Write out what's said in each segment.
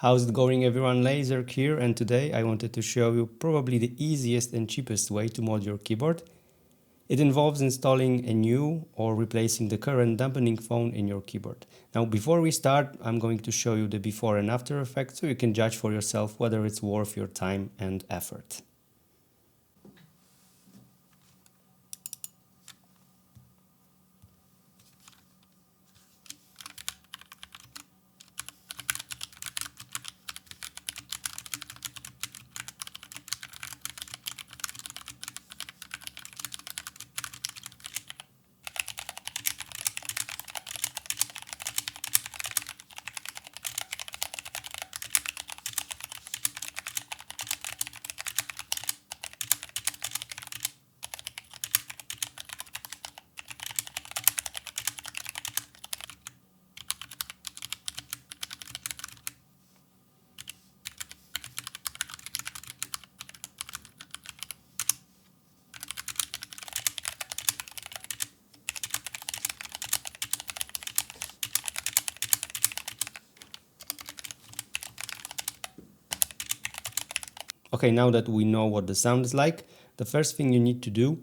How's it going, everyone? Laser here, and today I wanted to show you probably the easiest and cheapest way to mod your keyboard. It involves installing a new or replacing the current dampening foam in your keyboard. Now, before we start, I'm going to show you the before and after effect so you can judge for yourself whether it's worth your time and effort. Okay, now that we know what the sound is like, the first thing you need to do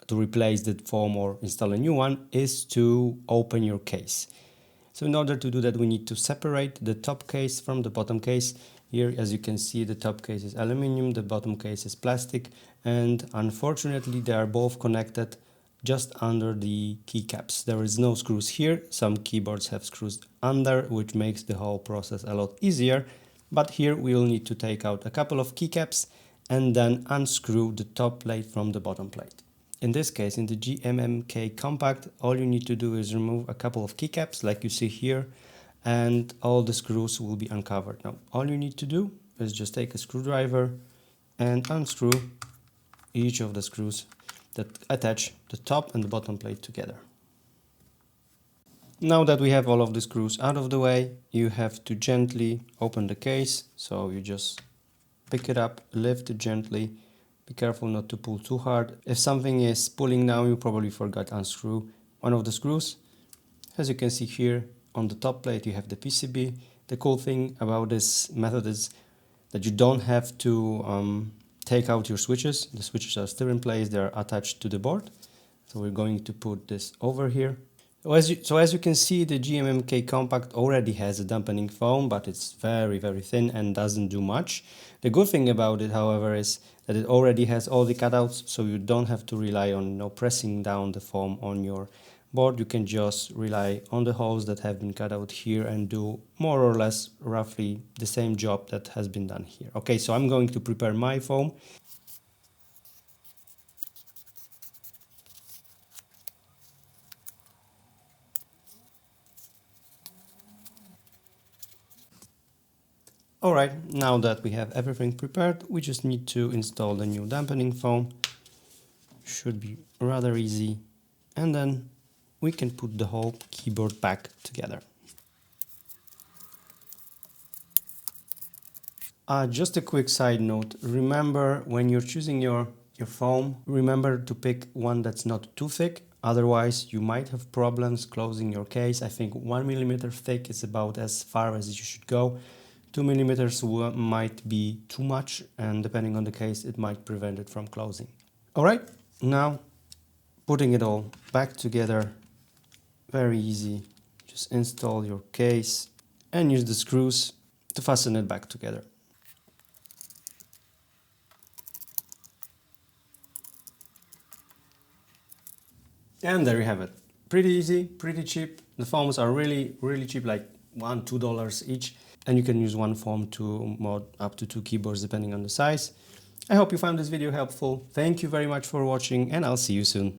to replace the foam or install a new one is to open your case. So in order to do that, we need to separate the top case from the bottom case. Here, as you can see, the top case is aluminum, the bottom case is plastic, and unfortunately they are both connected just under the keycaps. There is no screws here. Some keyboards have screws under, which makes the whole process a lot easier. But here we will need to take out a couple of keycaps and then unscrew the top plate from the bottom plate. In this case, in the GMMK Compact, all you need to do is remove a couple of keycaps like you see here, and all the screws will be uncovered. Now, all you need to do is just take a screwdriver and unscrew each of the screws that attach the top and the bottom plate together. Now that we have all of the screws out of the way, you have to gently open the case. So you just pick it up, lift it gently. Be careful not to pull too hard. If something is pulling now, you probably forgot to unscrew one of the screws. As you can see here on the top plate, you have the PCB. The cool thing about this method is that you don't have to take out your switches. The switches are still in place, they're attached to the board. So we're going to put this over here. So as you can see, the GMMK Compact already has a dampening foam, but it's very thin and doesn't do much. The good thing about it, however, is that it already has all the cutouts, so you don't have to rely on pressing down the foam on your board. You can just rely on the holes that have been cut out here and do more or less roughly the same job that has been done here. Okay, so I'm going to prepare my foam. Alright, now that we have everything prepared, we just need to install the new dampening foam. Should be rather easy. And then we can put the whole keyboard back together. Just a quick side note, remember when you're choosing your foam, remember to pick one that's not too thick. Otherwise, you might have problems closing your case. I think 1 mm thick is about as far as you should go. 2 mm might be too much, and depending on the case, it might prevent it from closing. Alright, now putting it all back together, very easy. Just install your case and use the screws to fasten it back together. And there you have it. Pretty easy, pretty cheap. The foams are really cheap, like $1–2 each. And you can use one foam to mod up to 2 keyboards depending on the size. I hope you found this video helpful. Thank you very much for watching, and I'll see you soon.